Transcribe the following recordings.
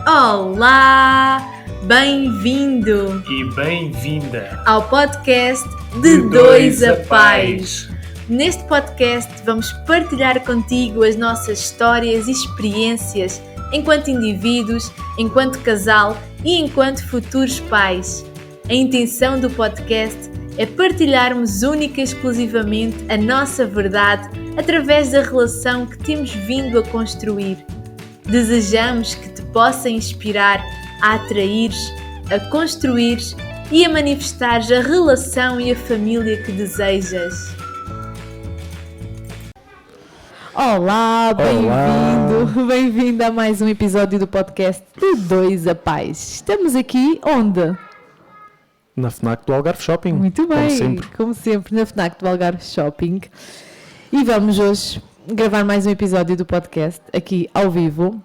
Olá! Bem-vindo e bem-vinda ao podcast de Dois a Pais. Neste podcast vamos partilhar contigo as nossas histórias e experiências enquanto indivíduos, enquanto casal e enquanto futuros pais. A intenção do podcast é partilharmos única e exclusivamente a nossa verdade através da relação que temos vindo a construir. Desejamos que te possa inspirar a atraires, a construires e a manifestares a relação e a família que desejas. Olá, bem-vindo, bem-vindo a mais um episódio do podcast de Dois a Pais. Estamos aqui onde? Na FNAC do Algarve Shopping. Muito bem, como sempre na FNAC do Algarve Shopping. E vamos hoje gravar mais um episódio do podcast aqui ao vivo.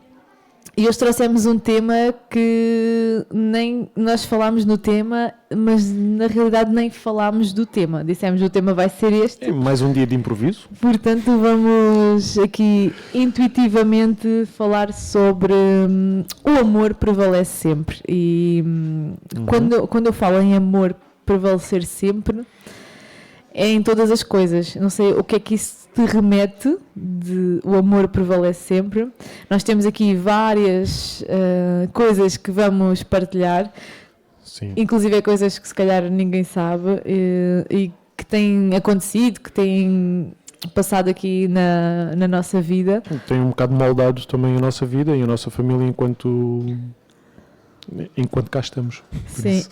E hoje trouxemos um tema que nem nós falámos no tema, mas na realidade nem falámos do tema. Dissemos que o tema vai ser este. É mais um dia de improviso. Portanto, vamos aqui intuitivamente falar sobre o amor prevalece sempre. E quando eu falo em amor prevalecer sempre, é em todas as coisas. Não sei o que é que isso te remete, de o amor prevalece sempre. Nós temos aqui várias coisas que vamos partilhar. Sim. Inclusive coisas que se calhar ninguém sabe e que têm acontecido, que têm passado aqui na nossa vida. Tem um bocado moldado também a nossa vida e a nossa família enquanto cá estamos. Sim.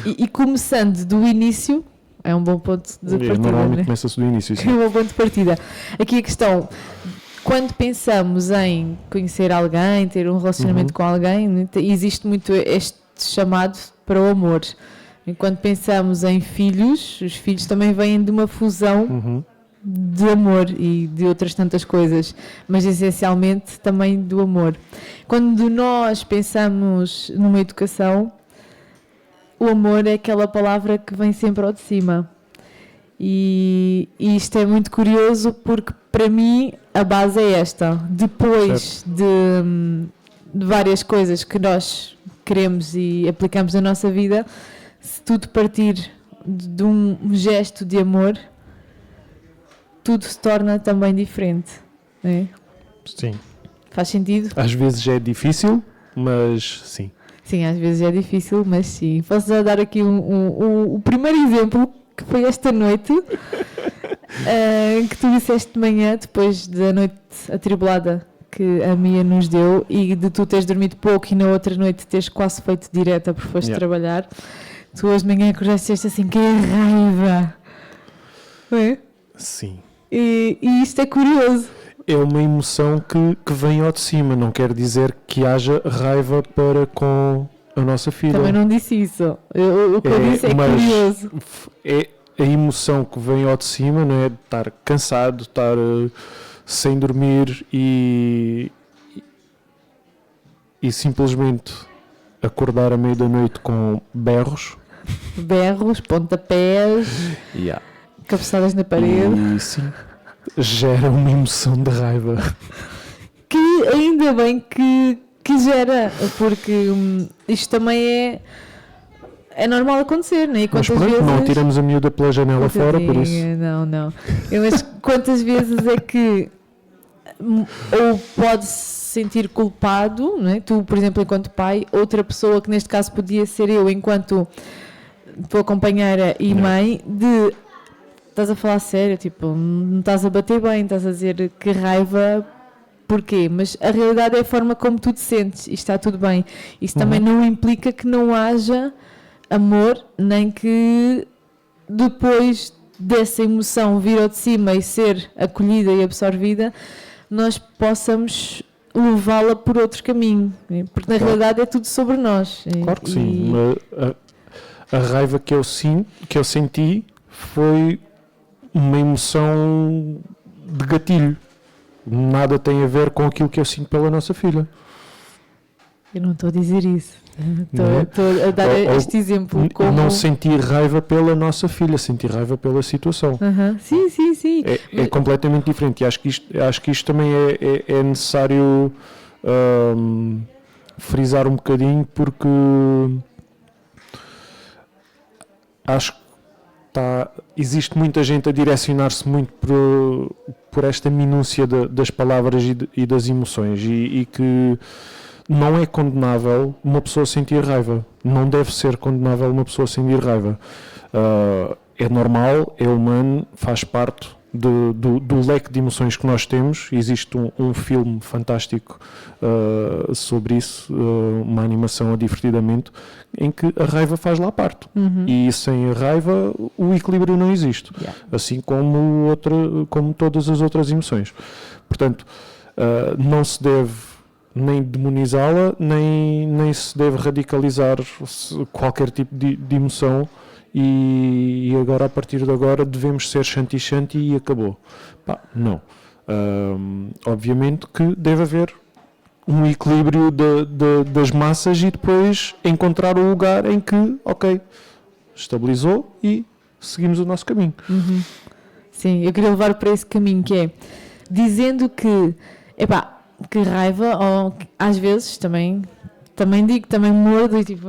E começando do início, é um bom ponto de partida. Normalmente começa-se do início. Sim. É um bom ponto de partida. Aqui a questão, quando pensamos em conhecer alguém, ter um relacionamento com alguém, existe muito este chamado para o amor. Enquanto pensamos em filhos, os filhos também vêm de uma fusão de amor e de outras tantas coisas, mas essencialmente também do amor. Quando nós pensamos numa educação, o amor é aquela palavra que vem sempre ao de cima. E isto é muito curioso porque, para mim, a base é esta. Depois de várias coisas que nós queremos e aplicamos na nossa vida, se tudo partir de um gesto de amor, tudo se torna também diferente. Não é? Sim. Faz sentido? Às vezes é difícil, mas sim. Sim, às vezes é difícil, mas sim. Posso já dar aqui o primeiro exemplo, que foi esta noite, que tu disseste de manhã, depois da noite atribulada que a Mia nos deu, e de tu teres dormido pouco e na outra noite teres quase feito direta porque foste trabalhar. Tu hoje de manhã acordaste assim, que raiva! É? Sim. E isto é curioso. É uma emoção que vem ao de cima, não quer dizer que haja raiva para com a nossa filha. Também não disse isso. O que eu disse é curioso. É a emoção que vem ao de cima, não é? De estar cansado, estar sem dormir e simplesmente acordar à meia da noite com berros. Berros, pontapés, cabeçadas na parede. E sim. Gera uma emoção de raiva. Que ainda bem que gera, porque isto também é normal acontecer, não é? Mas pronto, vezes... não tiramos a miúda pela janela fora, por isso. Não. Mas quantas vezes é que ou pode-se sentir culpado, não é? Tu, por exemplo, enquanto pai, outra pessoa, que neste caso podia ser eu, enquanto tua companheira e mãe, de... Estás a falar sério, tipo, não estás a bater bem, estás a dizer que raiva, porquê? Mas a realidade é a forma como tu te sentes e está tudo bem. Isso também não implica que não haja amor, nem que depois dessa emoção vir ao de cima e ser acolhida e absorvida, nós possamos levá-la por outro caminho, porque na realidade é tudo sobre nós. Claro que sim. A raiva que eu senti foi uma emoção de gatilho. Nada tem a ver com aquilo que eu sinto pela nossa filha. Eu não estou a dizer isso. Estou a dar este exemplo. Como... Não senti raiva pela nossa filha, senti raiva pela situação. Sim. É completamente diferente. E acho que isto também é necessário frisar um bocadinho porque acho que existe muita gente a direcionar-se muito por esta minúcia das palavras e das emoções e que não é condenável uma pessoa sentir raiva. Não deve ser condenável uma pessoa sentir raiva. É normal, é humano, faz parte do leque de emoções que nós temos. Existe um filme fantástico sobre isso, uma animação a divertidamente, em que a raiva faz lá parte. E sem a raiva o equilíbrio não existe. Assim como todas as outras emoções. Portanto, não se deve nem demonizá-la, nem se deve radicalizar qualquer tipo de emoção. E agora, a partir de agora, devemos ser shanti e acabou. Não. Obviamente que deve haver um equilíbrio das massas e depois encontrar o lugar em que, ok, estabilizou e seguimos o nosso caminho. Sim, eu queria levar para esse caminho, que é dizendo que, que raiva, ou às vezes também digo, também mordo e tipo,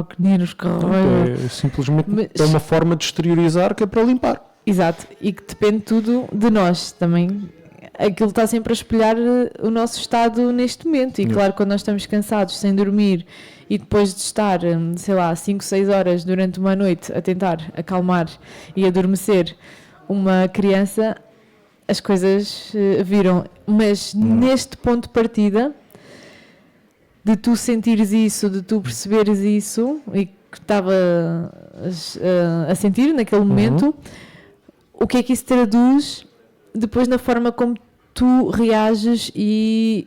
que nervos, que raiva. É simplesmente é uma forma de exteriorizar que é para limpar. Exato, e que depende tudo de nós também. Aquilo está sempre a espelhar o nosso estado neste momento. E claro, quando nós estamos cansados, sem dormir, e depois de estar, 5, 6 horas durante uma noite a tentar acalmar e adormecer uma criança, as coisas viram. Mas neste ponto de partida, de tu sentires isso, de tu perceberes isso, e que estava a sentir naquele momento, o que é que isso traduz depois na forma como tu reages e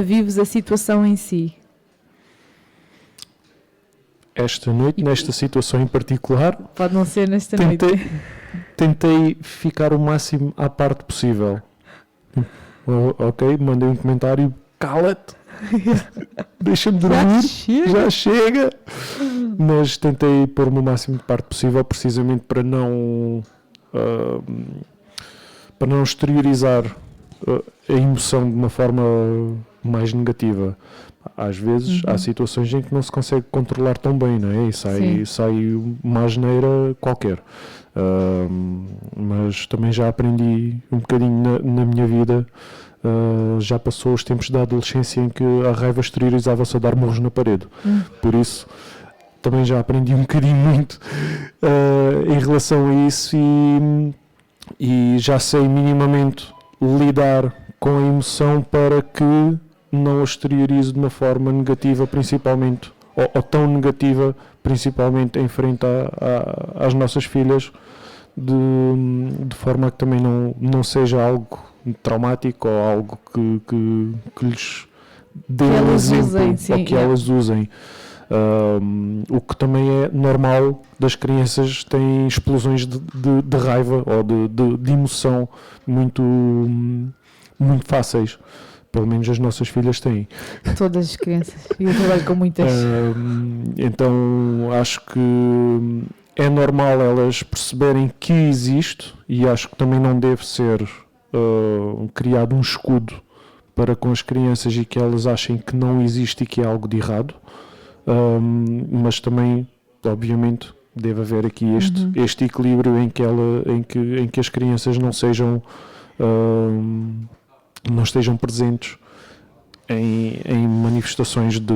vives a situação em si? Esta noite, nesta situação em particular, pode não ser nesta noite. Tentei ficar o máximo à parte possível. Ok, mandei um comentário, cala-te, deixa-me dormir, já chega. Mas tentei pôr-me o máximo de parte possível, precisamente para não exteriorizar a emoção de uma forma mais negativa. Às vezes há situações em que não se consegue controlar tão bem, não é? E sai uma asneira qualquer. Mas também já aprendi um bocadinho na minha vida. Já passou os tempos da adolescência em que a raiva exteriorizava-se a dar murros na parede. Por isso também já aprendi um bocadinho muito em relação a isso e já sei minimamente lidar com a emoção para que não a exteriorize de uma forma negativa, principalmente, ou tão negativa, principalmente em frente às nossas filhas, de forma que também não seja algo traumático ou algo que lhes dê um exemplo ou que elas usem. O que também é normal das crianças, têm explosões de raiva ou de emoção muito fáceis. Pelo menos as nossas filhas têm. Todas as crianças. E eu trabalho com muitas. Então acho que é normal elas perceberem que existe, e acho que também não deve ser criado um escudo para com as crianças e que elas achem que não existe e que é algo de errado. Mas também, obviamente, deve haver aqui este equilíbrio em que as crianças não estejam presentes em manifestações de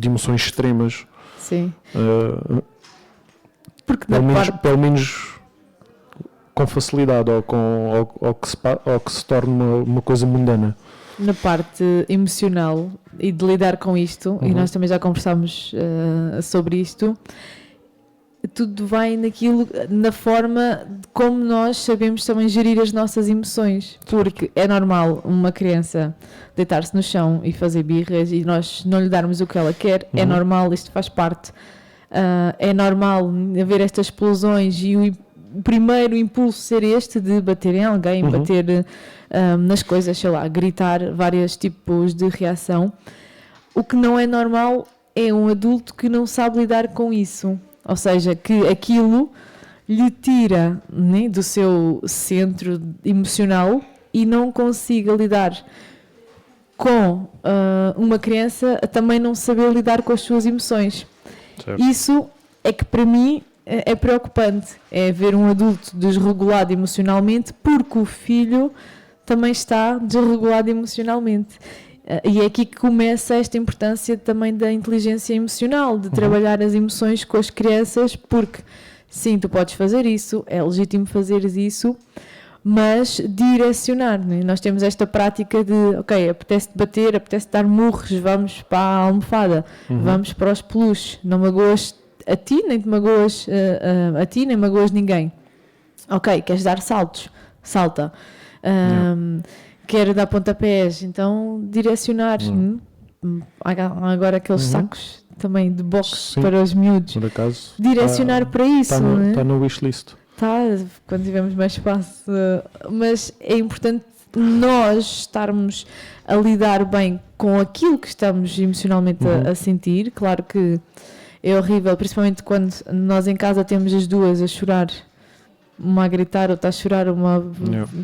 emoções extremas. Sim. Porque pelo menos com facilidade ou que se torne uma coisa mundana. Na parte emocional e de lidar com isto, e nós também já conversámos sobre isto, tudo vai na forma de como nós sabemos também gerir as nossas emoções, porque é normal uma criança deitar-se no chão e fazer birras e nós não lhe darmos o que ela quer, é normal, isto faz parte, é normal haver estas explosões e o primeiro impulso ser este de bater em alguém, bater nas coisas, sei lá, gritar, vários tipos de reação. O que não é normal é um adulto que não sabe lidar com isso. Ou seja, que aquilo lhe tira, né, do seu centro emocional e não consiga lidar com uma criança a também não saber lidar com as suas emoções. Certo. Isso é que para mim é preocupante, é ver um adulto desregulado emocionalmente porque o filho também está desregulado emocionalmente. E é aqui que começa esta importância também da inteligência emocional, de trabalhar as emoções com as crianças, porque sim, tu podes fazer isso, é legítimo fazeres isso, mas direcionar, né? Nós temos esta prática de, ok, apetece-te bater, apetece-te dar murros, vamos para a almofada, vamos para os peluches, não magoas a ti, nem te magoas a ti, nem magoas ninguém. Ok, queres dar saltos? Salta. Quero dar pontapés, então direcionar. Agora aqueles sacos também de boxe para os miúdos. Por acaso, direcionar para isso. Está no wishlist. Está, quando tivermos mais espaço. Mas é importante nós estarmos a lidar bem com aquilo que estamos emocionalmente a sentir. Claro que é horrível, principalmente quando nós em casa temos as duas a chorar. Uma a gritar, outra a chorar, uma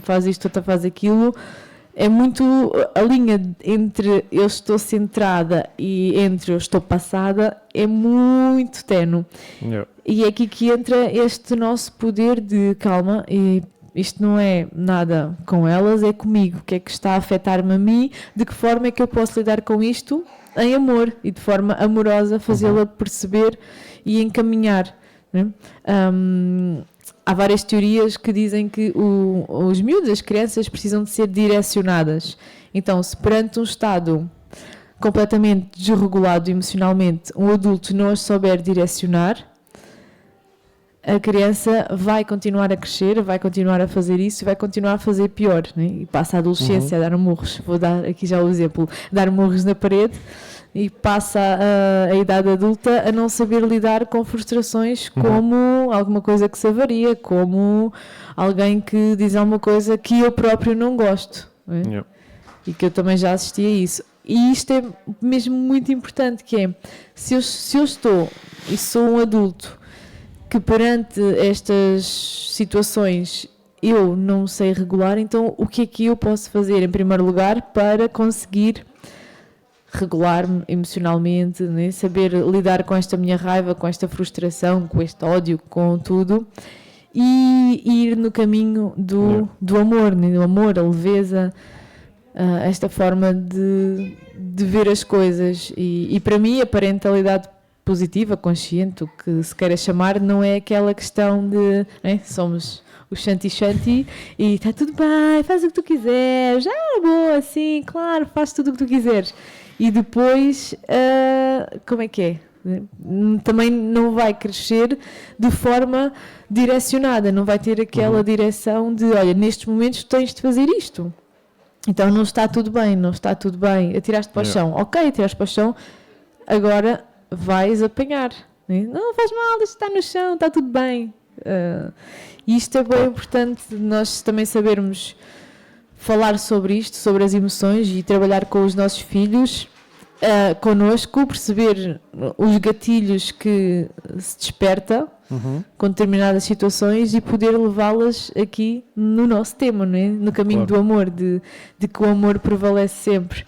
faz isto, outra faz aquilo. É muito a linha entre eu estou centrada e entre eu estou passada é muito ténue. E é aqui que entra este nosso poder de calma, e isto não é nada com elas, é comigo. O que é que está a afetar-me a mim? De que forma é que eu posso lidar com isto em amor e de forma amorosa, fazê-la perceber e encaminhar, né? Há várias teorias que dizem que os miúdos, as crianças, precisam de ser direcionadas. Então, se perante um estado completamente desregulado emocionalmente, um adulto não as souber direcionar, a criança vai continuar a crescer, vai continuar a fazer isso e vai continuar a fazer pior, né? E passa a adolescência a dar murros. Vou dar aqui já o exemplo, dar murros na parede. E passa a idade adulta a não saber lidar com frustrações como alguma coisa que se avaria, como alguém que diz alguma coisa que eu próprio não gosto, né? E que eu também já assisti a isso. E isto é mesmo muito importante, que é, se eu estou e sou um adulto que perante estas situações eu não sei regular, então o que é que eu posso fazer em primeiro lugar para conseguir regular-me emocionalmente, né? Saber lidar com esta minha raiva, com esta frustração, com este ódio, com tudo, e ir no caminho do amor, né? Do amor, a leveza, esta forma de ver as coisas. E para mim a parentalidade positiva, consciente, o que se queira chamar, não é aquela questão de, né? Somos o shanti e está tudo bem, faz o que tu quiseres, boa, sim, claro, faz tudo o que tu quiseres. E depois, como é que é? Também não vai crescer de forma direcionada, não vai ter aquela direção de, olha, nestes momentos tens de fazer isto. Então não está tudo bem, atiraste para o chão, ok, atiraste para o chão, agora vais apanhar. Né? Não faz mal, isto está no chão, está tudo bem. E isto é bem importante, nós também sabermos falar sobre isto, sobre as emoções e trabalhar com os nossos filhos, connosco, perceber os gatilhos que se desperta com determinadas situações e poder levá-las aqui no nosso tema, não é? No caminho do amor, de que o amor prevalece sempre.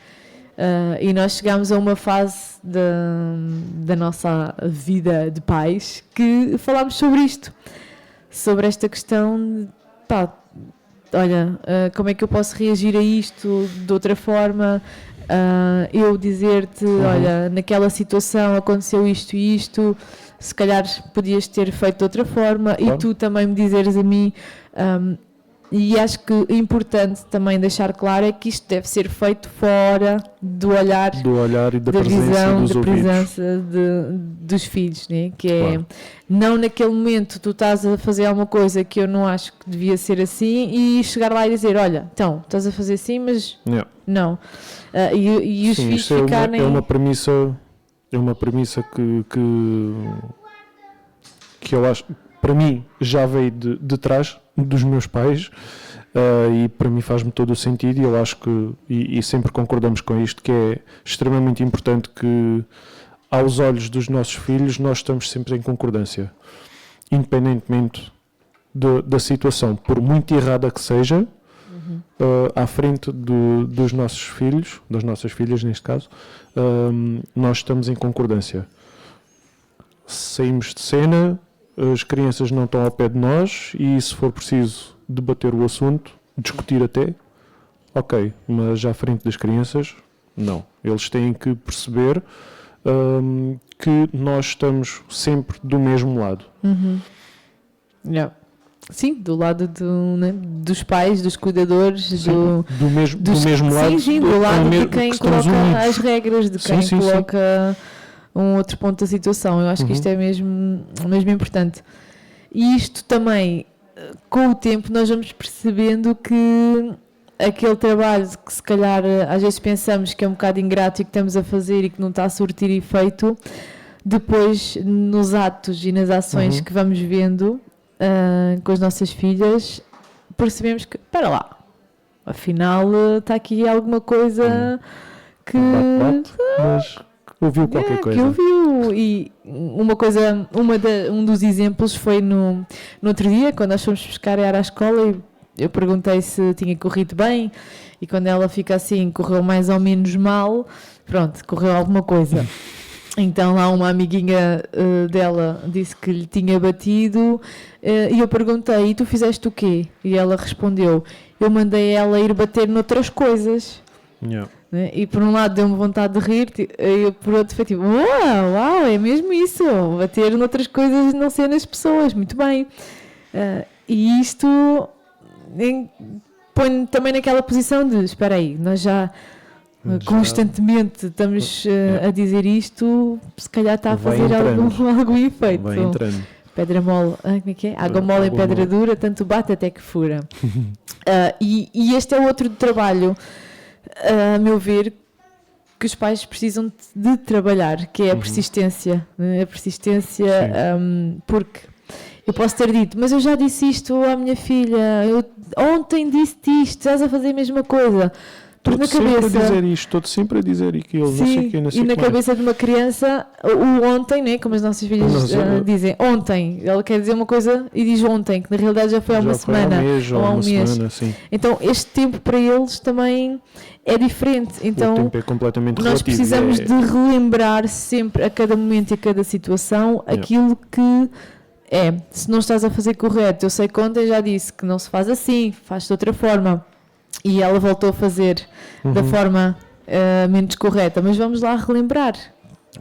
E nós chegámos a uma fase da nossa vida de pais que falámos sobre isto, sobre esta questão de, olha, como é que eu posso reagir a isto de outra forma? Eu dizer-te, olha, naquela situação aconteceu isto e isto, se calhar podias ter feito de outra forma, e tu também me dizeres a mim. E acho que o importante também deixar claro é que isto deve ser feito fora do olhar e da visão, da presença dos filhos, né? Que é, não naquele momento tu estás a fazer alguma coisa que eu não acho que devia ser assim e chegar lá e dizer, olha, então, estás a fazer assim, mas não. E os filhos ficarem... É uma premissa que eu acho, para mim, já veio de trás dos meus pais, e para mim faz-me todo o sentido, e eu acho que, e sempre concordamos com isto, que é extremamente importante que, aos olhos dos nossos filhos, nós estamos sempre em concordância, independentemente da situação, por muito errada que seja, à frente dos nossos filhos, das nossas filhas neste caso, nós estamos em concordância. Saímos de cena, as crianças não estão ao pé de nós e se for preciso debater o assunto, discutir até, ok, mas à frente das crianças, não. Eles têm que perceber que nós estamos sempre do mesmo lado. Yeah. Sim, do lado dos pais, dos cuidadores, sim, do mesmo lado. Sim, do lado de quem coloca as regras, de quem sim, coloca um outro ponto da situação. Eu acho que isto é mesmo importante. E isto também, com o tempo, nós vamos percebendo que aquele trabalho que se calhar às vezes pensamos que é um bocado ingrato e que estamos a fazer e que não está a surtir efeito, depois nos atos e nas ações que vamos vendo com as nossas filhas, percebemos que, espera lá, afinal está aqui alguma coisa que... mas ouviu qualquer coisa. Que ouviu. E um dos exemplos foi no outro dia, quando nós fomos buscar a Yara à escola, e eu perguntei se tinha corrido bem, e quando ela fica assim, correu mais ou menos mal, pronto, correu alguma coisa. Então lá uma amiguinha dela disse que lhe tinha batido, e eu perguntei, e tu fizeste o quê? E ela respondeu, eu mandei ela ir bater noutras coisas. Yeah. E por um lado deu-me vontade de rir, e por outro foi tipo, uau, é mesmo isso, bater noutras coisas, não ser nas pessoas, muito bem. E isto põe-me também naquela posição de, espera aí, nós já constantemente estamos a dizer isto, se calhar está a fazer algum efeito. Vai entrando. Pedra mole, como é que é? Água mole em pedra dura, tanto bate até que fura. E este é outro trabalho, a meu ver, que os pais precisam de trabalhar, que é a persistência. A persistência, porque eu posso ter dito, mas eu já disse isto à minha filha, eu ontem disse-te isto, estás a fazer a mesma coisa. Porque na cabeça, estou sempre a dizer aquilo, sim, não sei o que, não sei e na cabeça de uma criança, o ontem, né, como as nossas filhas dizem, ontem, ela quer dizer uma coisa e diz ontem, que na realidade já foi há uma semana, ou há um mês. Sim. Então este tempo para eles também é diferente. Então o tempo é completamente nós precisamos de relembrar sempre, a cada momento e a cada situação, aquilo que se não estás a fazer correto. Eu sei que ontem já disse que não se faz assim, faz de outra forma. E ela voltou a fazer da forma menos correta. Mas vamos lá relembrar.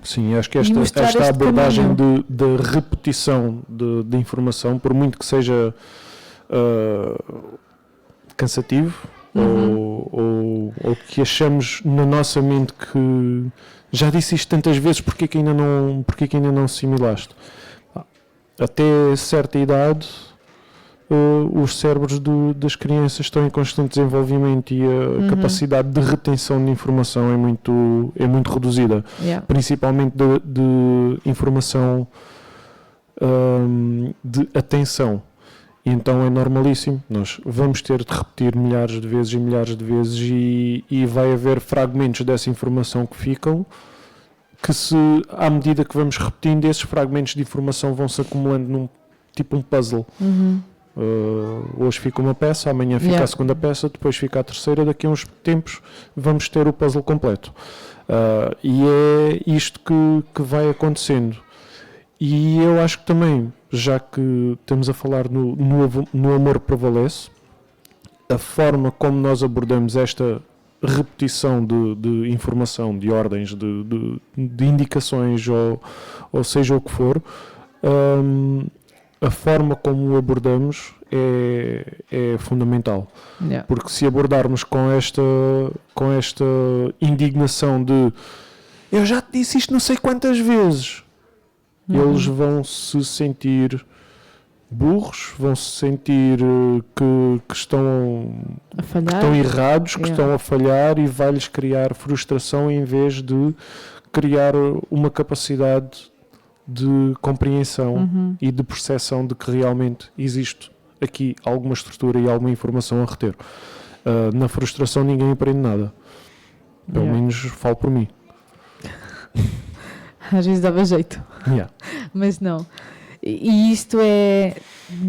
Sim, acho que esta abordagem de repetição de informação, por muito que seja cansativo, ou que achamos na nossa mente que já disse isto tantas vezes, porque que ainda não assimilaste? Até certa idade... os cérebros das crianças estão em constante desenvolvimento e a capacidade de retenção de informação é muito reduzida, principalmente de informação de atenção. E então é normalíssimo, nós vamos ter de repetir milhares de vezes e vai haver fragmentos dessa informação que ficam, que à medida que vamos repetindo, esses fragmentos de informação vão se acumulando num tipo um puzzle. Hoje fica uma peça, amanhã fica a segunda peça, depois fica a terceira, daqui a uns tempos vamos ter o puzzle completo. E é isto que vai acontecendo. E eu acho que também, já que estamos a falar no amor prevalece, a forma como nós abordamos esta repetição de informação, de ordens, de indicações, ou seja o que for, a forma como o abordamos é fundamental. Porque se abordarmos com esta indignação de eu já te disse isto não sei quantas vezes, eles vão se sentir burros, vão se sentir que estão errados, que estão a falhar, e vai-lhes criar frustração em vez de criar uma capacidade de compreensão e de percepção de que realmente existe aqui alguma estrutura e alguma informação a reter. Na frustração ninguém aprende nada. Pelo menos falo por mim. Às vezes dava jeito. Yeah. Mas não. E isto é,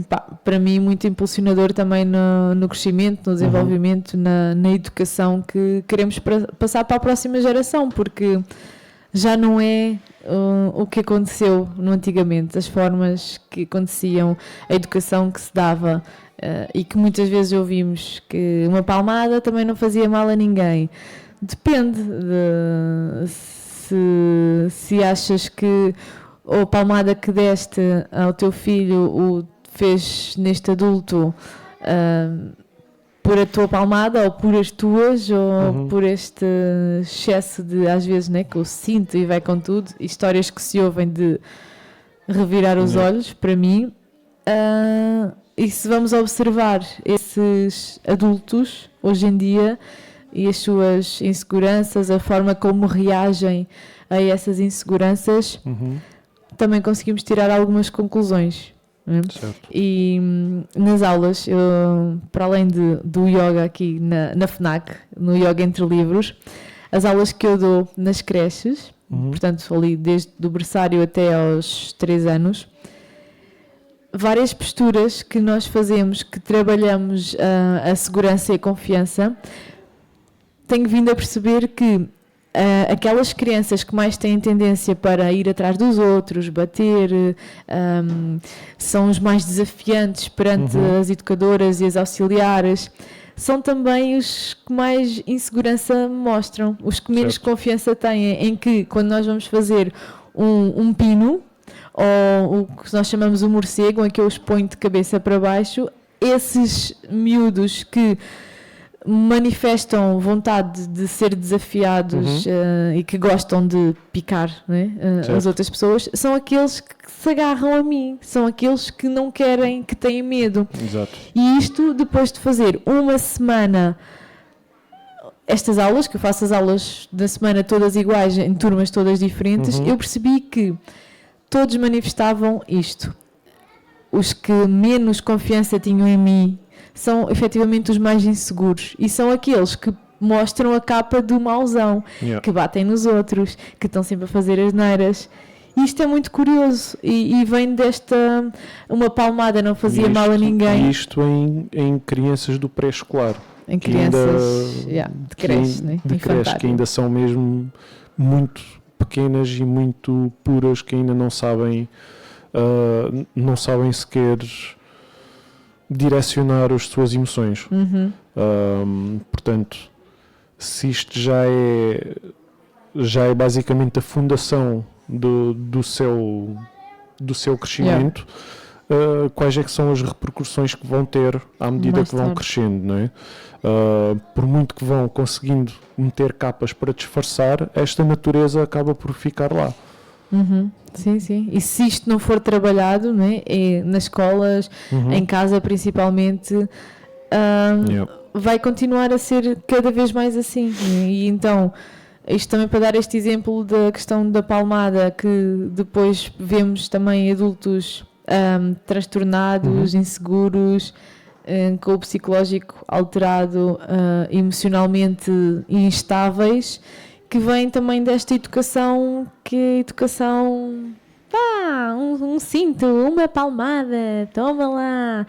pá, para mim, muito impulsionador também no crescimento, no desenvolvimento, na educação que queremos passar para a próxima geração, porque já não é o que aconteceu no antigamente, as formas que aconteciam, a educação que se dava, e que muitas vezes ouvimos que uma palmada também não fazia mal a ninguém. Depende de se achas que a palmada que deste ao teu filho o fez neste adulto por a tua palmada ou por as tuas ou por este excesso de, às vezes, né, que eu sinto e vai com tudo, histórias que se ouvem de revirar os olhos, para mim. E se vamos observar esses adultos hoje em dia e as suas inseguranças, a forma como reagem a essas inseguranças, também conseguimos tirar algumas conclusões. E nas aulas, eu, para além do yoga aqui na FNAC, no Yoga Entre Livros, as aulas que eu dou nas creches, portanto ali desde o berçário até aos 3 anos, várias posturas que nós fazemos, que trabalhamos a segurança e a confiança, tenho vindo a perceber que aquelas crianças que mais têm tendência para ir atrás dos outros, bater, são os mais desafiantes perante as educadoras e as auxiliares, são também os que mais insegurança mostram, os que menos confiança têm, em que quando nós vamos fazer um pino, ou o que nós chamamos o morcego, em que eu os ponho de cabeça para baixo, esses miúdos que manifestam vontade de ser desafiados e que gostam de picar, né, as outras pessoas, são aqueles que se agarram a mim, são aqueles que não querem, que têm medo. Exato. E isto depois de fazer uma semana, estas aulas, que eu faço as aulas da semana todas iguais, em turmas todas diferentes, eu percebi que todos manifestavam isto. Os que menos confiança tinham em mim são efetivamente os mais inseguros e são aqueles que mostram a capa do mauzão, que batem nos outros, que estão sempre a fazer asneiras. Isto é muito curioso e vem desta... Uma palmada não fazia mal a ninguém. Isto em crianças do pré-escolar. Em crianças de creche, né? De creche, que ainda são mesmo muito pequenas e muito puras, que ainda não sabem sequer direcionar as suas emoções. Portanto, se isto já é basicamente a fundação do seu crescimento, quais é que são as repercussões que vão ter à medida que vão crescendo, não é? Por muito que vão conseguindo meter capas para disfarçar, esta natureza acaba por ficar lá. Sim, sim. E se isto não for trabalhado, né, nas escolas, em casa principalmente, vai continuar a ser cada vez mais assim. E então, isto também para dar este exemplo da questão da palmada, que depois vemos também adultos transtornados, inseguros, com o psicológico alterado, emocionalmente instáveis, que vem também desta educação, que é educação, um cinto, uma palmada, toma lá,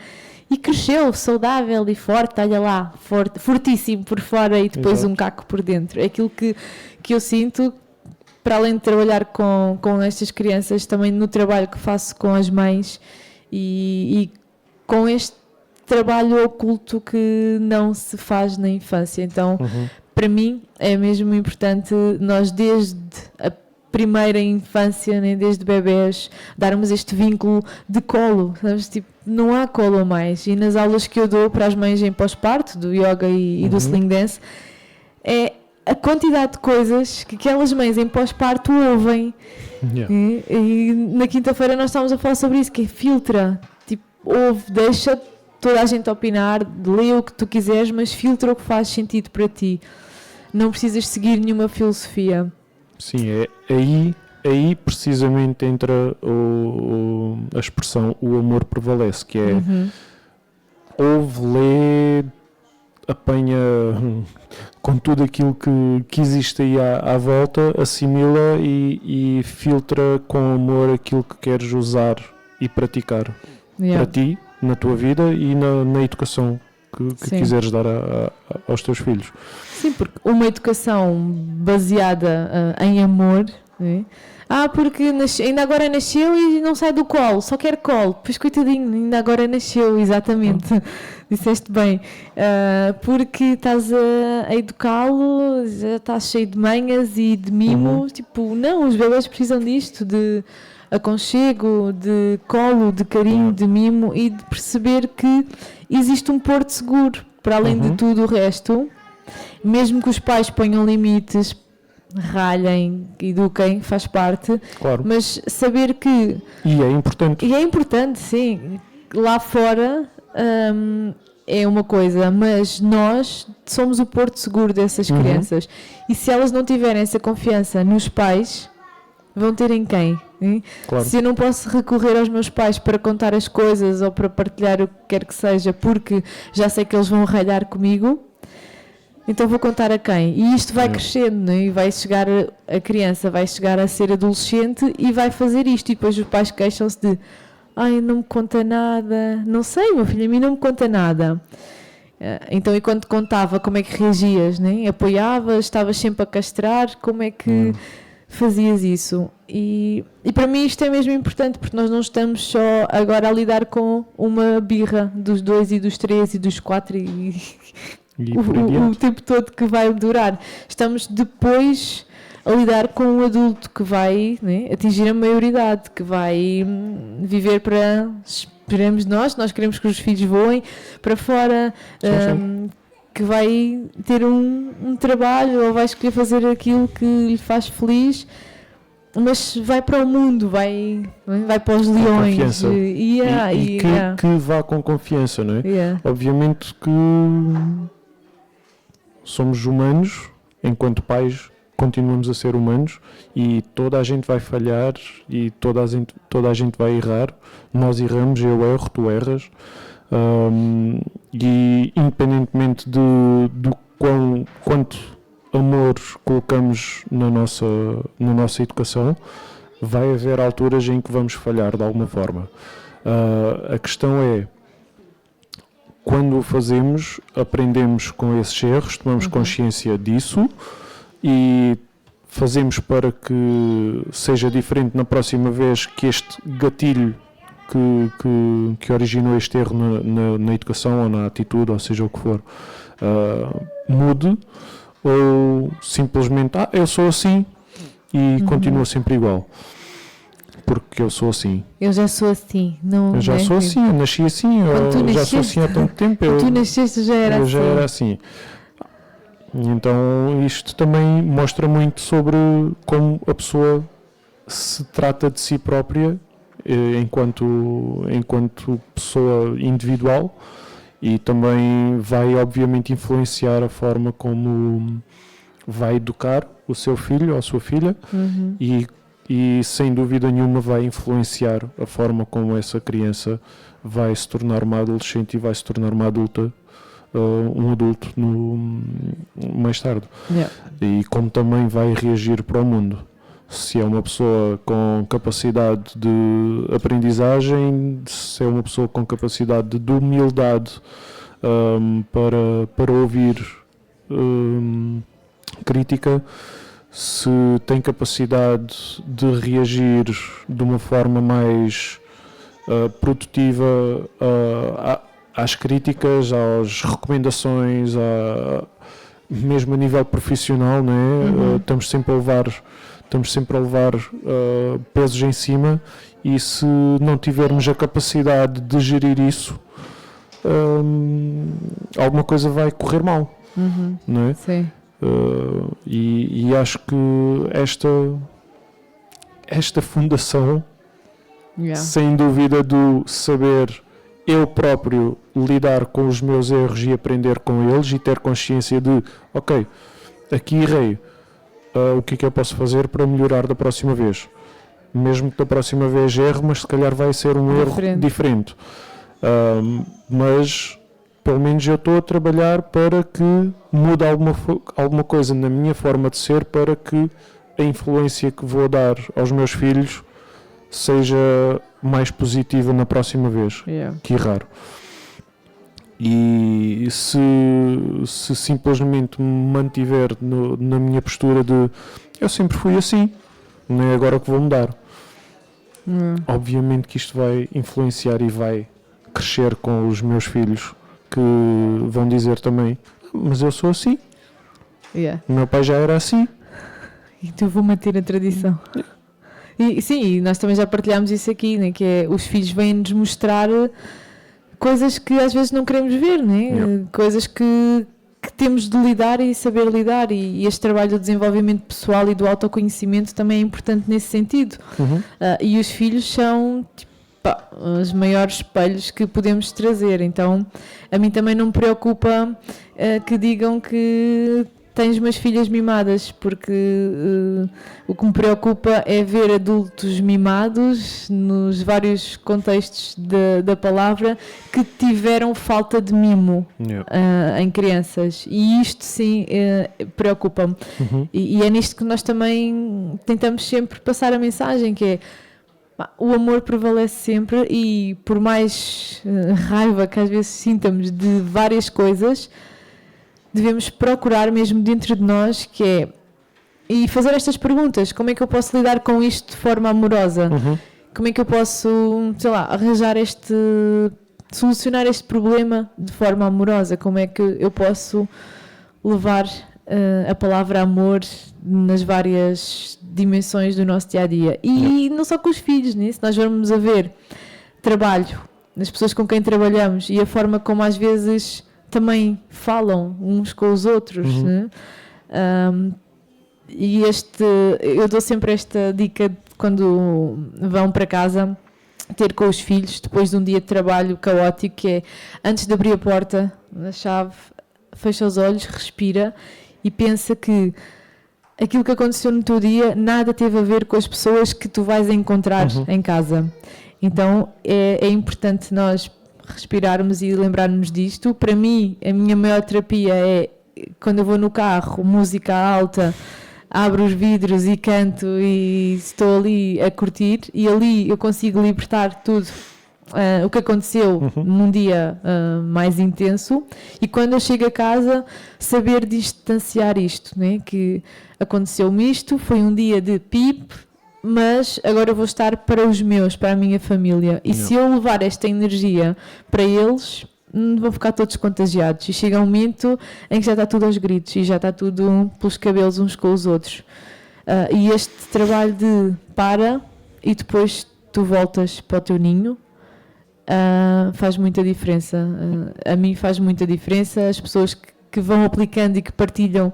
e cresceu saudável e forte, olha lá, fortíssimo por fora e depois um caco por dentro. É aquilo que eu sinto, para além de trabalhar com estas crianças, também no trabalho que faço com as mães e com este trabalho oculto que não se faz na infância. Então, para mim, é mesmo importante nós, desde a primeira infância, né, desde bebés, darmos este vínculo de colo, sabes? Tipo, não há colo mais. E nas aulas que eu dou para as mães em pós-parto, do yoga e do sling dance, é a quantidade de coisas que aquelas mães em pós-parto ouvem. E na quinta-feira nós estávamos a falar sobre isso, que é filtra. Tipo, ouve, deixa toda a gente opinar, lê o que tu quiseres, mas filtra o que faz sentido para ti. Não precisas seguir nenhuma filosofia. Sim, é aí precisamente entra a expressão o amor prevalece, que é ouve, lê, apanha com tudo aquilo que existe aí à volta, assimila e filtra com amor aquilo que queres usar e praticar Yeah. para ti, na tua vida e na educação que Sim. quiseres dar aos teus filhos. Sim, porque uma educação baseada em amor, né? Porque ainda agora nasceu e não sai do colo, só quer colo. Pois coitadinho, ainda agora nasceu, exatamente. Disseste bem. Porque estás a educá-lo, já estás cheio de manhas e de mimos. Tipo, não, os bebés precisam disto, de aconchego, de colo, de carinho, de mimo e de perceber que existe um porto seguro, para além de tudo o resto. Mesmo que os pais ponham limites, ralhem, eduquem, faz parte, Claro. mas saber que... E é importante. E é importante, sim. Lá fora é uma coisa, mas nós somos o porto seguro dessas crianças. E se elas não tiverem essa confiança nos pais, vão ter em quem? Hein? Claro. Se eu não posso recorrer aos meus pais para contar as coisas ou para partilhar o que quer que seja, porque já sei que eles vão ralhar comigo, então vou contar a quem? E isto vai crescendo, né? E vai chegar a criança, vai chegar a ser adolescente e vai fazer isto. E depois os pais queixam-se de não me conta nada. Não sei, meu filho, a mim não me conta nada. Então, e quando te contava, como é que reagias? Né? Apoiavas? Estavas sempre a castrar? Como é que fazias isso? E para mim isto é mesmo importante, porque nós não estamos só agora a lidar com uma birra dos 2 e dos 3 e dos 4 o tempo todo que vai durar. Estamos depois a lidar com um adulto que vai, né, atingir a maioridade, que vai viver para, esperemos nós queremos que os filhos voem para fora, que vai ter um trabalho ou vai escolher fazer aquilo que lhe faz feliz, mas vai para o mundo, vai para os leões que vá com confiança, não é? Obviamente que somos humanos, enquanto pais continuamos a ser humanos e toda a gente vai falhar e toda a gente vai errar. Nós erramos, eu erro, tu erras, e independentemente do quanto amor colocamos na nossa educação, vai haver alturas em que vamos falhar de alguma forma. A questão é, quando o fazemos, aprendemos com esses erros, tomamos consciência disso e fazemos para que seja diferente na próxima vez, que este gatilho que originou este erro na educação ou na atitude, ou seja o que for, mude, ou simplesmente, eu sou assim e continua sempre igual. Porque eu sou assim. Eu já sou assim. Não, eu já sou assim, eu nasci assim, eu já sou assim há tanto tempo. Quando tu nasceste já era assim. Já era assim. Então isto também mostra muito sobre como a pessoa se trata de si própria enquanto pessoa individual, e também vai obviamente influenciar a forma como vai educar o seu filho ou a sua filha, e sem dúvida nenhuma vai influenciar a forma como essa criança vai se tornar uma adolescente e vai se tornar uma adulta, um adulto mais tarde. E como também vai reagir para o mundo. Se é uma pessoa com capacidade de aprendizagem, se é uma pessoa com capacidade de humildade para ouvir crítica, se tem capacidade de reagir de uma forma mais produtiva às críticas, às recomendações, mesmo a nível profissional, não é? Estamos sempre a levar pesos em cima, e se não tivermos a capacidade de gerir isso, alguma coisa vai correr mal, não é? Sim. E acho que esta fundação, sem dúvida, do saber eu próprio lidar com os meus erros e aprender com eles e ter consciência de, ok, aqui errei, o que é que eu posso fazer para melhorar da próxima vez? Mesmo que da próxima vez erre, mas se calhar vai ser um erro diferente. Mas pelo menos eu estou a trabalhar para que mude alguma coisa na minha forma de ser, para que a influência que vou dar aos meus filhos seja mais positiva na próxima vez que errar. E se simplesmente me mantiver na minha postura de eu sempre fui assim, não é agora que vou mudar, obviamente que isto vai influenciar e vai crescer com os meus filhos, que vão dizer também, mas eu sou assim, o meu pai já era assim, então vou manter a tradição. E sim, nós também já partilhámos isso aqui, né? Que é, os filhos vêm-nos mostrar coisas que às vezes não queremos ver, né? Coisas que temos de lidar e saber lidar, e este trabalho do desenvolvimento pessoal e do autoconhecimento também é importante nesse sentido. E os filhos são os maiores espelhos que podemos trazer, então a mim também não me preocupa que digam que tens umas filhas mimadas, porque o que me preocupa é ver adultos mimados nos vários contextos da palavra que tiveram falta de mimo em crianças, e isto sim preocupa-me. E é nisto que nós também tentamos sempre passar a mensagem, que é o amor prevalece sempre, e por mais raiva que às vezes sintamos de várias coisas, devemos procurar mesmo dentro de nós, que é, e fazer estas perguntas: como é que eu posso lidar com isto de forma amorosa? Como é que eu posso, sei lá, solucionar este problema de forma amorosa? Como é que eu posso levar a palavra amor nas várias dimensões do nosso dia-a-dia? E não só com os filhos, né? Se nós vamos a ver trabalho, as pessoas com quem trabalhamos e a forma como às vezes também falam uns com os outros, né? E eu dou sempre esta dica quando vão para casa ter com os filhos, depois de um dia de trabalho caótico, que é, antes de abrir a porta, a chave, fecha os olhos, respira e pensa que aquilo que aconteceu no teu dia nada teve a ver com as pessoas que tu vais encontrar em casa. Então é importante nós respirarmos e lembrarmos disto. Para mim, a minha maior terapia é quando eu vou no carro, música alta, abro os vidros e canto e estou ali a curtir, e ali eu consigo libertar tudo o que aconteceu num dia mais intenso, e quando eu chego a casa saber distanciar isto, né? Que aconteceu-me isto, foi um dia de pip, mas agora eu vou estar para os meus, para a minha família, e se eu levar esta energia para eles, vão ficar todos contagiados, e chega um momento em que já está tudo aos gritos e já está tudo pelos cabelos uns com os outros. E este trabalho de para e depois tu voltas para o teu ninho faz muita diferença. A mim faz muita diferença, as pessoas que vão aplicando e que partilham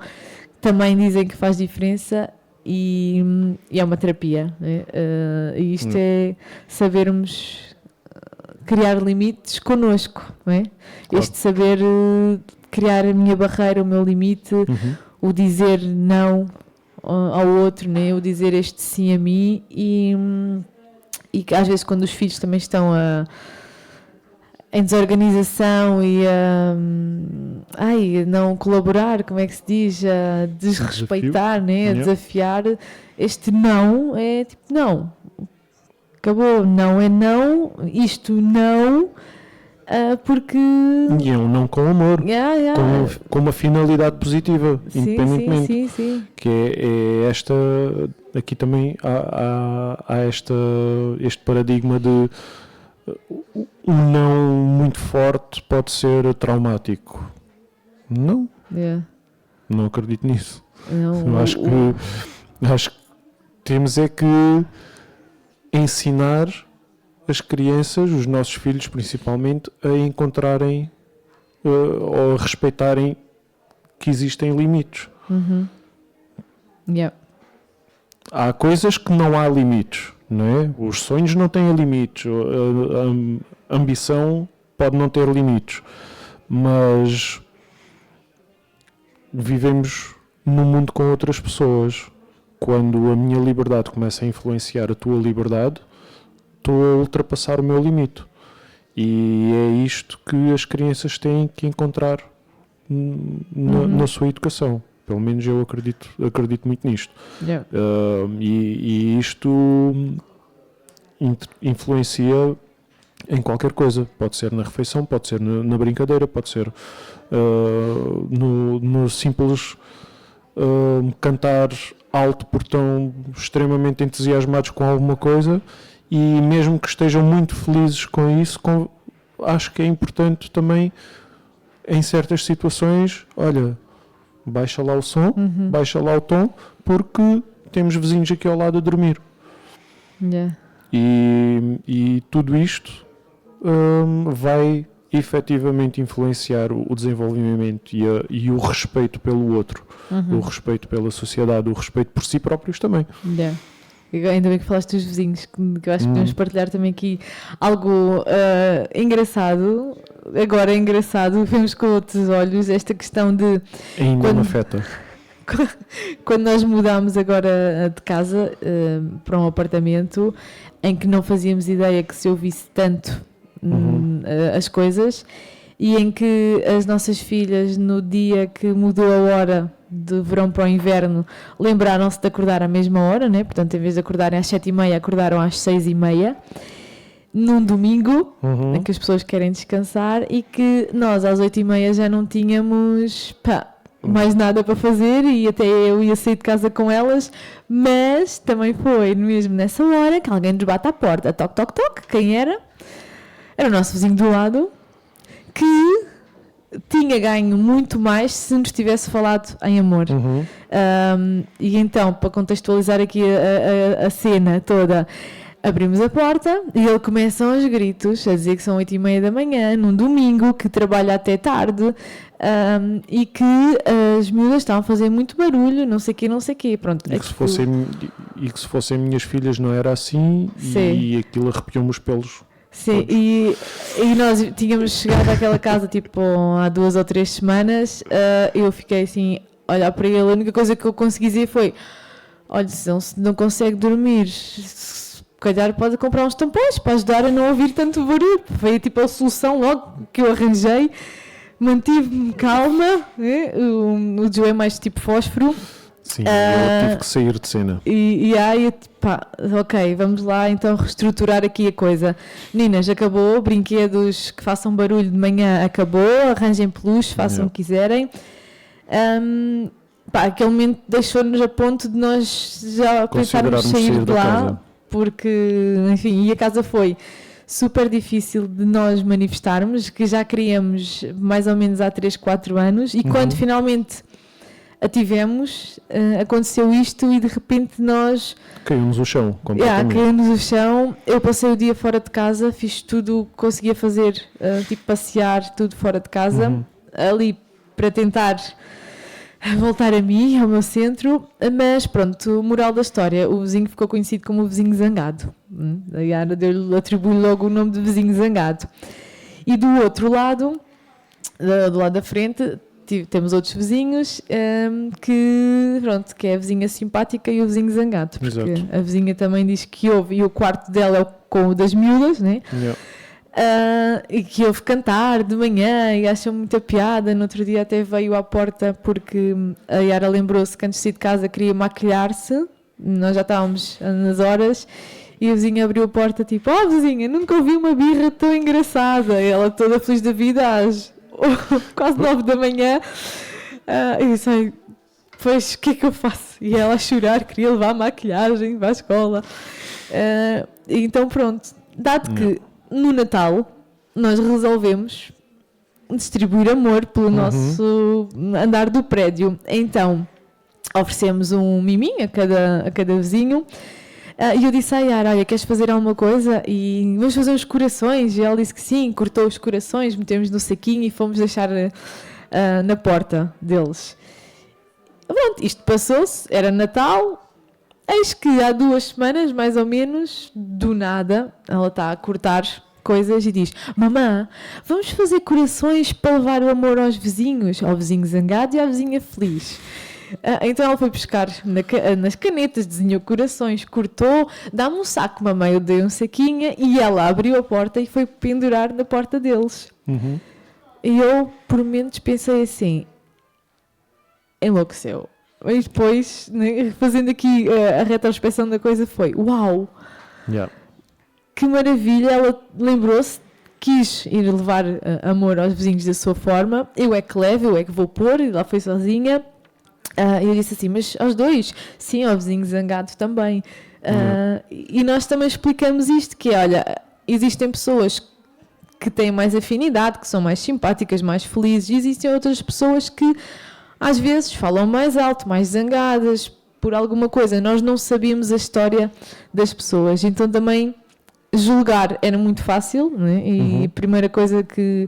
também dizem que faz diferença. E é uma terapia, né? E isto é sabermos criar limites connosco, não é? Este saber criar a minha barreira, o meu limite, o dizer não ao outro, né? O dizer este sim a mim, e às vezes quando os filhos também estão em desorganização e não colaborar, como é que se diz? A desrespeitar, né? A desafiar. Este não é tipo, não. Acabou. Não é não. Isto não. Porque... E é um não com amor. Com uma finalidade positiva, independentemente. Sim. Que é esta... Aqui também há este paradigma de... Um não muito forte pode ser traumático. Não. Não acredito nisso. Eu acho que temos é que ensinar as crianças, os nossos filhos principalmente, a encontrarem ou a respeitarem que existem limites. Há coisas que não há limites. Não é? Os sonhos não têm limites, a ambição pode não ter limites, mas vivemos num mundo com outras pessoas. Quando a minha liberdade começa a influenciar a tua liberdade, estou a ultrapassar o meu limite, e é isto que as crianças têm que encontrar na sua educação. Pelo menos eu acredito muito nisto. E isto influencia em qualquer coisa. Pode ser na refeição, pode ser na brincadeira, pode ser no simples cantar alto porque estão extremamente entusiasmados com alguma coisa, e mesmo que estejam muito felizes com isso, acho que é importante também, em certas situações, olha, baixa lá o som, baixa lá o tom, porque temos vizinhos aqui ao lado a dormir. Yeah. E tudo isto vai efetivamente influenciar o desenvolvimento e o respeito pelo outro, o respeito pela sociedade, o respeito por si próprios também. Yeah. Ainda bem que falaste dos vizinhos, que eu acho que podemos partilhar também aqui algo engraçado. Agora é engraçado, vemos com outros olhos esta questão de... Ainda me afeta. Quando nós mudámos agora de casa para um apartamento em que não fazíamos ideia que se ouvisse tanto as coisas, e em que as nossas filhas, no dia que mudou a hora de verão para o inverno, lembraram-se de acordar à mesma hora, né? Portanto, em vez de acordarem às 7h30, acordaram às 6h30, num domingo, em que as pessoas querem descansar, e que nós às 8h30 já não tínhamos mais nada para fazer, e até eu ia sair de casa com elas, mas também foi mesmo nessa hora que alguém nos bate à porta, toque, toque, toque. Quem era? Era o nosso vizinho do lado, que tinha ganho muito mais se nos tivesse falado em amor. E então, para contextualizar aqui a cena toda, abrimos a porta e ele começa aos gritos a dizer que são 8h30 da manhã, num domingo, que trabalha até tarde, e que as miúdas estavam a fazer muito barulho, não sei o quê. Pronto, e que se fossem minhas filhas não era assim. Sim. E aquilo arrepiou-me os pelos. Sim, e nós tínhamos chegado àquela casa tipo há 2 ou 3 semanas. Eu fiquei assim, a olhar para ele, a única coisa que eu consegui dizer foi: olha, se não consegue dormir, se calhar pode comprar uns tampões para ajudar a não ouvir tanto barulho. Foi tipo a solução logo que eu arranjei. Mantive-me calma, o Joe é mais tipo fósforo. Sim, eu tive que sair de cena. E aí, ok, vamos lá então reestruturar aqui a coisa. Meninas, acabou, brinquedos que façam barulho de manhã acabou, arranjem peluche, façam o que quiserem. Aquele momento deixou-nos a ponto de nós já pensarmos sair de lá, casa. Porque, enfim, e a casa foi super difícil de nós manifestarmos, que já queríamos mais ou menos há 3, 4 anos, e quando finalmente a tivemos, aconteceu isto e de repente nós... Caímos o chão, completamente. Caímos o chão. Eu passei o dia fora de casa, fiz tudo o que conseguia fazer, tipo passear, tudo fora de casa, ali para tentar voltar a mim, ao meu centro, mas pronto, moral da história, o vizinho ficou conhecido como o vizinho zangado. A Yara atribui logo o nome de vizinho zangado. E do outro lado, do lado da frente, temos outros vizinhos que é a vizinha simpática e o vizinho zangado, porque Exato. A vizinha também diz que ouve, e o quarto dela é com o das miúdas, né? Yeah. E que ouve cantar de manhã e acha muita piada. No outro dia até veio à porta porque a Yara lembrou-se que antes de sair de casa queria maquilhar-se, nós já estávamos nas horas, e a vizinha abriu a porta tipo: vizinha, nunca ouvi uma birra tão engraçada. E ela toda feliz da vida às quase 9 da manhã, e eu disse: pois, o que é que eu faço? E ela a chorar, queria levar a maquilhagem para a escola. Então pronto, dado que no Natal nós resolvemos distribuir amor pelo nosso andar do prédio, então oferecemos um miminho a cada vizinho. E eu disse à Yara: olha, queres fazer alguma coisa? E vamos fazer uns corações. E ela disse que sim, cortou os corações, metemos no saquinho e fomos deixar na porta deles. Pronto, isto passou-se, era Natal. Eis que há 2 semanas, mais ou menos, do nada, ela está a cortar coisas e diz: mamã, vamos fazer corações para levar o amor aos vizinhos, ao vizinho zangado e à vizinha feliz. Então ela foi buscar nas canetas, desenhou corações, cortou, dá-me um saco, mamãe, eu dei um saquinho, e ela abriu a porta e foi pendurar na porta deles. E eu, por momentos, pensei assim: enlouqueceu. E depois, fazendo aqui a retrospecção da coisa, foi: uau! Yeah. que maravilha, ela lembrou-se, quis ir levar amor aos vizinhos da sua forma, eu é que levo, eu é que vou pôr, e lá foi sozinha. E eu disse assim, mas aos dois? Sim, ao vizinho zangado também. E nós também explicamos isto, que olha, existem pessoas que têm mais afinidade, que são mais simpáticas, mais felizes, e existem outras pessoas que às vezes falam mais alto, mais zangadas, por alguma coisa. Nós não sabíamos a história das pessoas, então também julgar era muito fácil, né? E a primeira coisa que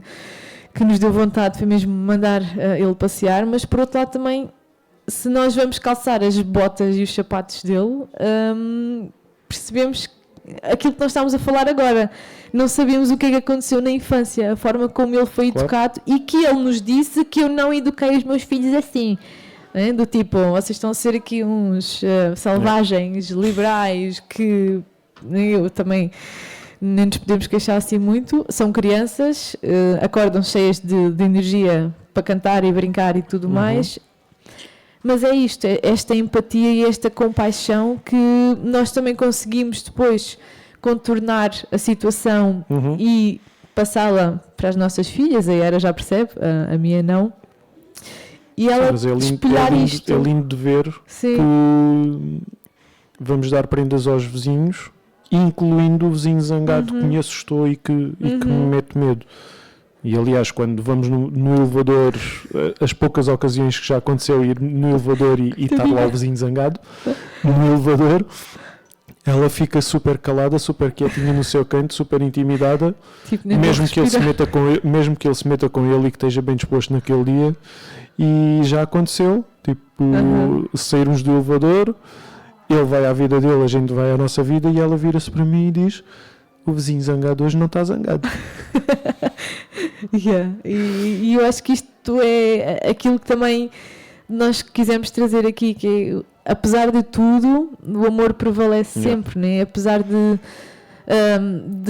nos deu vontade foi mesmo mandar ele passear, mas por outro lado também, se nós vamos calçar as botas e os sapatos dele, percebemos aquilo que nós estávamos a falar agora. Não sabíamos o que é que aconteceu na infância, a forma como ele foi educado, e que ele nos disse que eu não eduquei os meus filhos assim. Né? Do tipo, vocês estão a ser aqui uns selvagens, liberais, que eu também nem nos podemos queixar assim muito. São crianças, acordam cheias de energia para cantar e brincar e tudo mais. Mas é isto, é esta empatia e esta compaixão que nós também conseguimos depois contornar a situação e passá-la para as nossas filhas. A Yara já percebe, a minha não. E ela espelhar isto. É lindo de ver que vamos dar prendas aos vizinhos, incluindo o vizinho zangado que conheço, estou e que me mete medo. E aliás, quando vamos no elevador, as poucas ocasiões que já aconteceu ir no elevador e estar lá o vizinho zangado, no elevador, ela fica super calada, super quietinha no seu canto, super intimidada, tipo, mesmo que ele se meta com ele e que esteja bem disposto naquele dia. E já aconteceu, tipo, sairmos do elevador, ele vai à vida dele, a gente vai à nossa vida, e ela vira-se para mim e diz: o vizinho zangado hoje não está zangado. E eu acho que isto é aquilo que também nós quisemos trazer aqui, que é, apesar de tudo, o amor prevalece sempre, né? Apesar de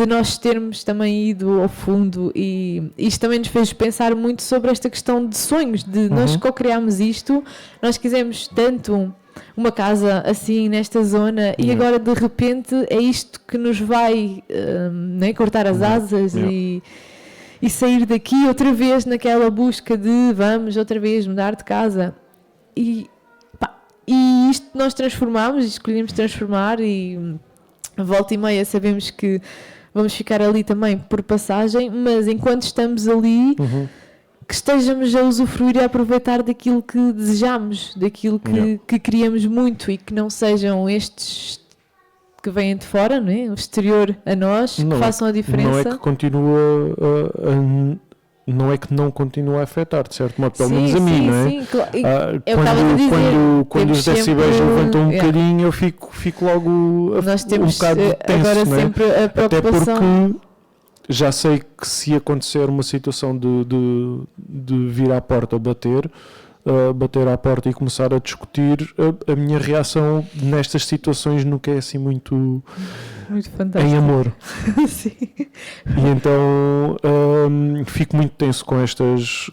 nós termos também ido ao fundo, e isto também nos fez pensar muito sobre esta questão de sonhos, de nós co-criámos isto, nós quisemos tanto uma casa assim nesta zona e agora de repente é isto que nos vai né, cortar as asas e sair daqui outra vez naquela busca de vamos outra vez mudar de casa, e isto nós transformámos e escolhemos transformar, e volta e meia sabemos que vamos ficar ali também por passagem, mas enquanto estamos ali que estejamos a usufruir e a aproveitar daquilo que desejamos, daquilo que queríamos muito, e que não sejam estes que vêm de fora, não é? O exterior a nós, que façam a diferença. Não é que não é que não continua a afetar, de certo modo, pelo menos a mim, não é? Sim, claro. Quando os decibéis levantam um bocadinho, eu fico logo nós temos um bocado tenso, agora não é? sempre a preocupação. Até porque já sei que se acontecer uma situação de vir à porta bater à porta e começar a discutir, a minha reação nestas situações nunca é assim muito fantástico. Em amor. Sim. E então fico muito tenso com estas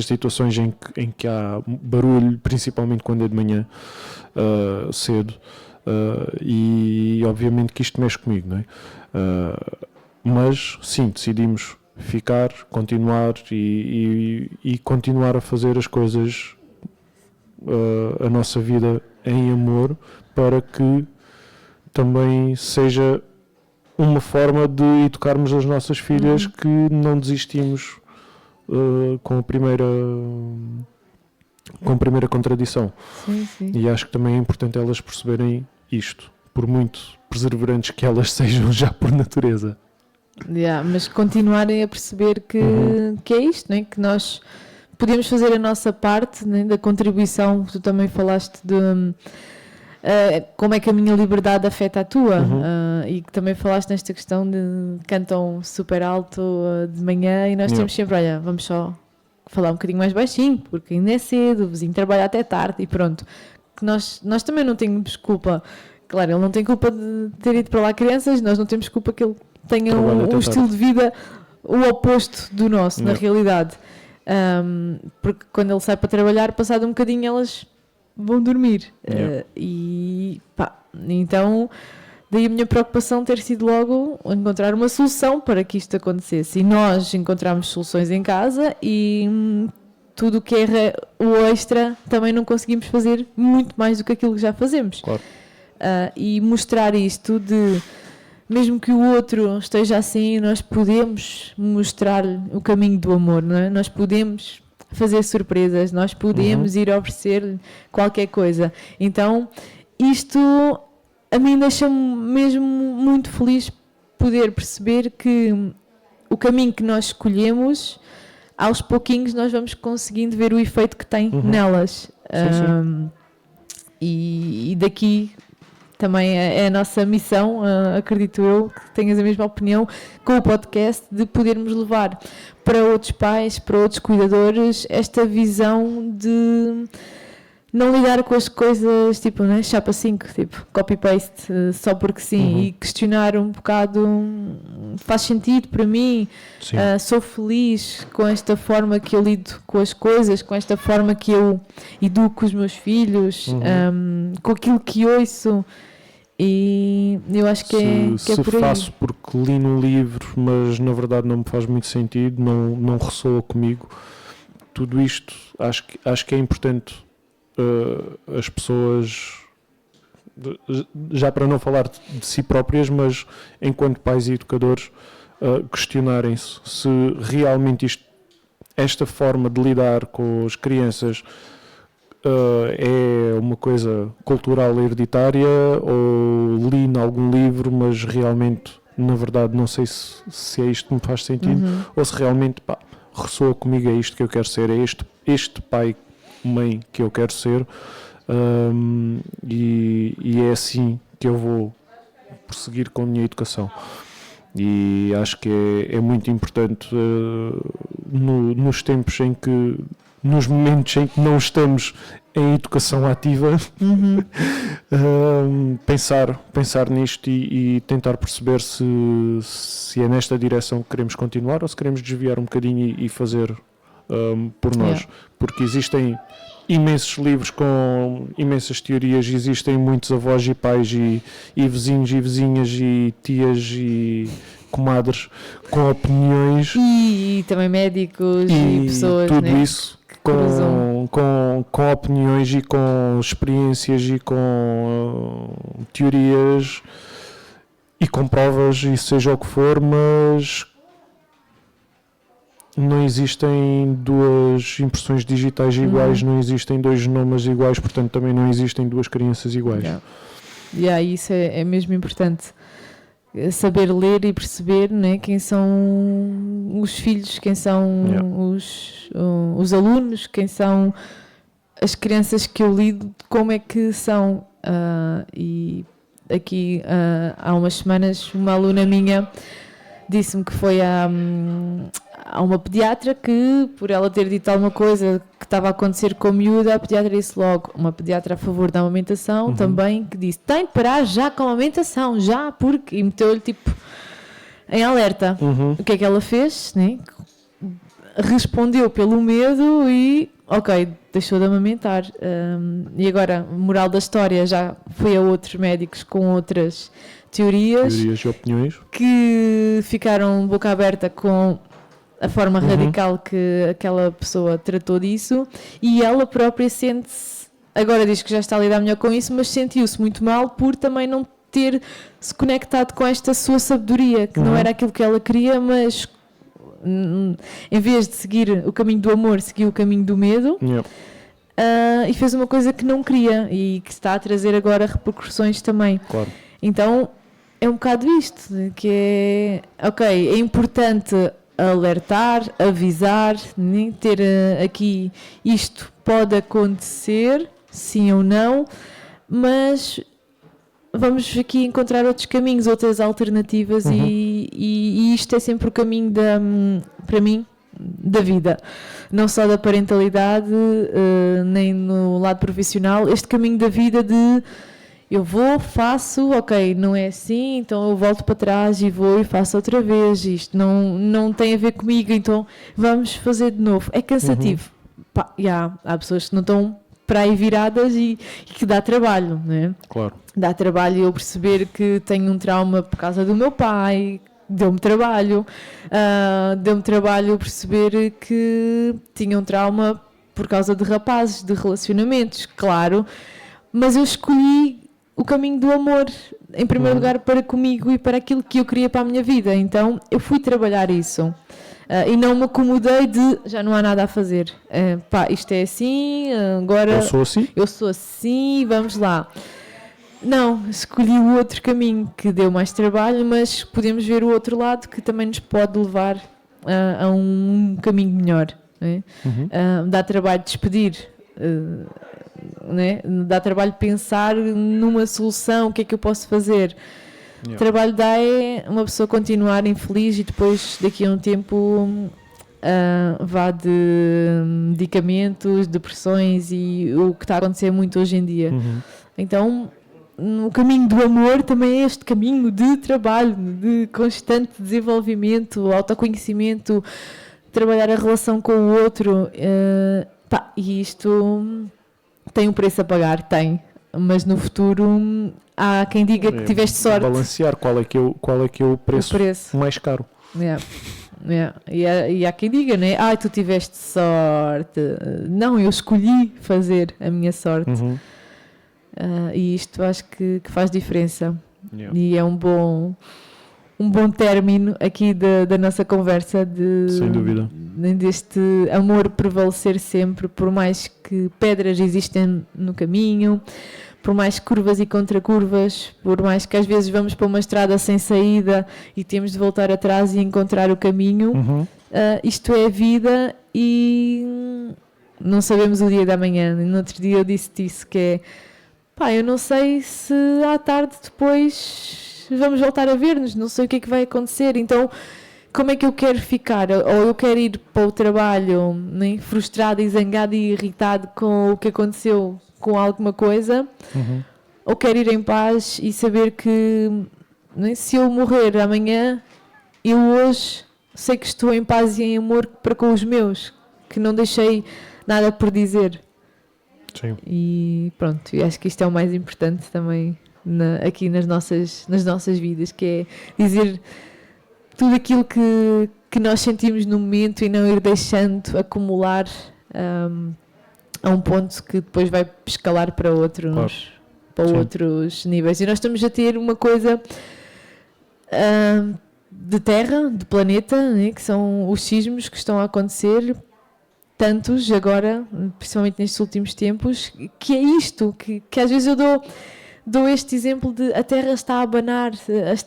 situações em que há barulho, principalmente quando é de manhã cedo, e obviamente que isto mexe comigo, não é? Mas sim, decidimos ficar, continuar e continuar a fazer as coisas, a nossa vida em amor, para que também seja uma forma de educarmos as nossas filhas, que não desistimos com a primeira contradição. Sim. E acho que também é importante elas perceberem isto, por muito perseverantes que elas sejam já por natureza. Mas continuarem a perceber que é isto, não é? Que nós podemos fazer a nossa parte, né, da contribuição. Tu também falaste de como é que a minha liberdade afeta a tua, e que também falaste nesta questão de cantam super alto de manhã, e nós temos sempre, olha, vamos só falar um bocadinho mais baixinho, porque ainda é cedo, o vizinho trabalha até tarde, e pronto. Que nós também não temos culpa. Claro, ele não tem culpa de ter ido para lá crianças, nós não temos culpa que ele tenha um estilo de vida o oposto do nosso, na realidade. Porque quando ele sai para trabalhar, passado um bocadinho elas vão dormir. Então Daí a minha preocupação ter sido logo encontrar uma solução para que isto acontecesse. E nós encontramos soluções em casa e tudo o que é o extra também não conseguimos fazer muito mais do que aquilo que já fazemos. Claro. E mostrar isto de, mesmo que o outro esteja assim, nós podemos mostrar-lhe o caminho do amor, não é? Nós podemos fazer surpresas, nós podemos ir oferecer-lhe qualquer coisa. Então, isto a mim deixa-me mesmo muito feliz poder perceber que o caminho que nós escolhemos, aos pouquinhos nós vamos conseguindo ver o efeito que tem nelas. Sim. E daqui também é a nossa missão, acredito eu, que tenhas a mesma opinião com o podcast, de podermos levar para outros pais, para outros cuidadores, esta visão de não lidar com as coisas tipo, né, chapa 5, tipo copy-paste, só porque sim, e questionar um bocado, faz sentido para mim, sou feliz com esta forma que eu lido com as coisas, com esta forma que eu educo os meus filhos, com aquilo que ouço, e eu acho que é por aí. Faço porque li no livro, mas na verdade não me faz muito sentido, não ressoa comigo, tudo isto acho que é importante. As pessoas, já para não falar de si próprias, mas enquanto pais e educadores, questionarem-se se realmente esta forma de lidar com as crianças é uma coisa cultural hereditária, ou li em algum livro, mas realmente, na verdade, não sei se é isto que me faz sentido, ou se realmente ressoa comigo, é isto que eu quero ser, é este pai, mãe que eu quero ser, e é assim que eu vou prosseguir com a minha educação. E acho que é muito importante nos tempos em que, nos momentos em que não estamos em educação ativa, pensar nisto e tentar perceber se é nesta direção que queremos continuar ou se queremos desviar um bocadinho e fazer por nós, porque existem imensos livros com imensas teorias, existem muitos avós e pais e vizinhos e vizinhas e tias e comadres com opiniões e também médicos e pessoas, tudo, né, isso com opiniões e com experiências e com teorias e com provas e seja o que for, mas não existem duas impressões digitais iguais, não existem dois genomas iguais, portanto também não existem duas crianças iguais. Isso é mesmo importante, saber ler e perceber, né, quem são os filhos, quem são os alunos, quem são as crianças que eu lido, como é que são. E aqui há umas semanas uma aluna minha disse-me que foi a uma pediatra que, por ela ter dito alguma coisa que estava a acontecer com a miúda, a pediatra disse logo, uma pediatra a favor da amamentação também, que disse, tem de parar já com a amamentação, já, porque... E meteu-lhe, tipo, em alerta. O que é que ela fez? Né? Respondeu pelo medo e, ok, deixou de amamentar. E agora, moral da história, já foi a outros médicos com outras teorias e opiniões que ficaram boca aberta com a forma radical que aquela pessoa tratou disso, e ela própria sente-se, agora diz que já está a lidar melhor com isso, mas sentiu-se muito mal por também não ter se conectado com esta sua sabedoria, que não era aquilo que ela queria, mas em vez de seguir o caminho do amor, seguiu o caminho do medo. E fez uma coisa que não queria e que está a trazer agora repercussões também. Claro. Então é um bocado isto, que é importante alertar, avisar, né? Ter aqui isto pode acontecer, sim ou não, mas vamos aqui encontrar outros caminhos, outras alternativas e isto é sempre o caminho para mim, da vida, não só da parentalidade, nem no lado profissional, este caminho da vida de eu vou, faço, ok, não é assim, então eu volto para trás e vou e faço outra vez, isto não tem a ver comigo, então vamos fazer de novo. É cansativo. Há pessoas que não estão para aí viradas e que dá trabalho, não é? Claro. Dá trabalho eu perceber que tenho um trauma por causa do meu pai, deu-me trabalho perceber que tinha um trauma por causa de rapazes, de relacionamentos, claro, mas eu escolhi o caminho do amor, em primeiro lugar para comigo e para aquilo que eu queria para a minha vida, então eu fui trabalhar isso. E não me acomodei de já não há nada a fazer. Isto é assim, agora eu sou assim, vamos lá. Não, escolhi o outro caminho que deu mais trabalho, mas podemos ver o outro lado que também nos pode levar a um caminho melhor. Né? Dá trabalho despedir, né? Dá trabalho pensar numa solução, o que é que eu posso fazer. O trabalho dá é uma pessoa continuar infeliz e depois daqui a um tempo vá de medicamentos, depressões e o que está a acontecer muito hoje em dia. Então o caminho do amor também é este caminho de trabalho, de constante desenvolvimento, autoconhecimento, trabalhar a relação com o outro, e isto tem um preço a pagar, mas no futuro há quem diga que tiveste sorte. Balancear qual é que é o preço mais caro. E há quem diga, né? Tu tiveste sorte. Não, eu escolhi fazer a minha sorte. E isto acho que faz diferença. E é um bom término aqui da nossa conversa sem dúvida, deste amor prevalecer sempre, por mais que pedras existem no caminho, por mais curvas e contracurvas, por mais que às vezes vamos para uma estrada sem saída e temos de voltar atrás e encontrar o caminho. Isto é a vida e não sabemos o dia da manhã. No outro dia eu disse-te isso, que é eu não sei se à tarde depois vamos voltar a ver-nos, não sei o que é que vai acontecer, então como é que eu quero ficar? Ou eu quero ir para o trabalho, né, frustrado e zangado e irritado com o que aconteceu com alguma coisa, ou quero ir em paz e saber que, né, se eu morrer amanhã, eu hoje sei que estou em paz e em amor para com os meus, que não deixei nada por dizer. Sim. E pronto, e acho que isto é o mais importante também aqui nas nossas vidas, que é dizer tudo aquilo que nós sentimos no momento e não ir deixando acumular a um ponto que depois vai escalar para outros níveis. E nós estamos a ter uma coisa de terra, de planeta, né, que são os sismos que estão a acontecer, tantos agora, principalmente nestes últimos tempos, que é isto, que às vezes eu dou este exemplo de a Terra está a abanar,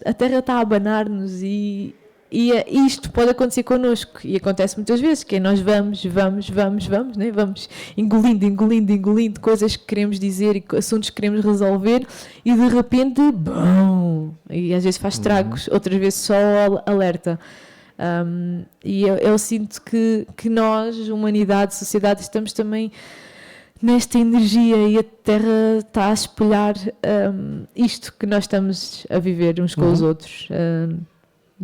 a Terra está a abanar-nos e isto pode acontecer connosco, e acontece muitas vezes, que é nós vamos, né? Vamos engolindo coisas que queremos dizer e assuntos que queremos resolver e de repente, bom, e às vezes faz estragos, outras vezes só alerta. E eu sinto que nós, humanidade, sociedade, estamos também nesta energia e a Terra está a espelhar isto que nós estamos a viver uns com os outros.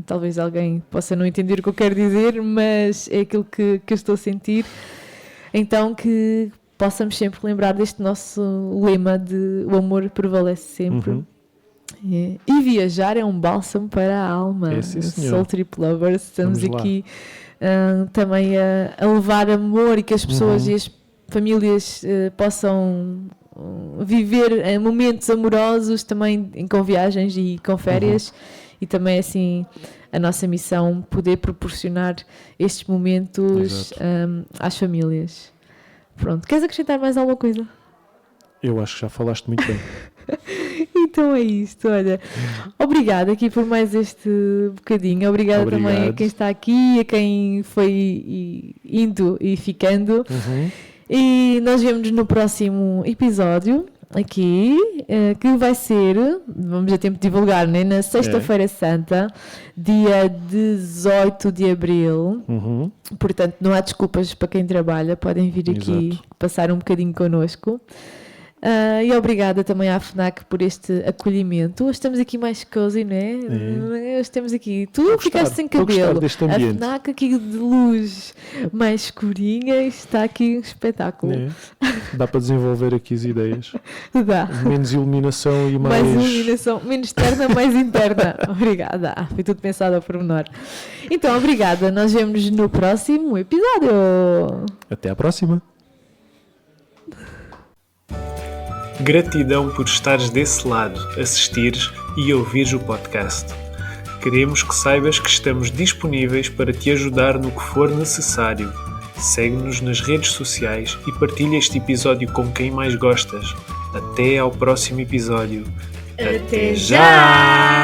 Talvez alguém possa não entender o que eu quero dizer, mas é aquilo que eu estou a sentir. Então que possamos sempre lembrar deste nosso lema de o amor prevalece sempre. E viajar é um bálsamo para a alma. Soul Trip Lovers, estamos aqui também a levar amor e que as pessoas e as famílias possam viver momentos amorosos também com viagens e com férias. E também assim a nossa missão poder proporcionar estes momentos às famílias. Pronto, queres acrescentar mais alguma coisa? Eu acho que já falaste muito bem. Então é isto, olha, obrigada aqui por mais este bocadinho, obrigada também a quem está aqui, a quem foi indo e ficando, e nós vemos no próximo episódio aqui, que vai ser, vamos a tempo de divulgar, né? Na sexta-feira santa, dia 18 de abril, portanto não há desculpas para quem trabalha, podem vir aqui passar um bocadinho connosco. E obrigada também à FNAC por este acolhimento. Hoje estamos aqui mais cozy, não é? Hoje estamos aqui. Tu ficaste sem cabelo. A FNAC aqui de luz mais escurinha. Está aqui um espetáculo. Dá para desenvolver aqui as ideias. Dá. Menos iluminação e mais... iluminação, menos externa, mais interna. Obrigada. Foi tudo pensado ao pormenor. Então, obrigada. Nós vemos no próximo episódio. Até à próxima. Gratidão por estares desse lado, assistires e ouvires o podcast. Queremos que saibas que estamos disponíveis para te ajudar no que for necessário. Segue-nos nas redes sociais e partilha este episódio com quem mais gostas. Até ao próximo episódio. Até já!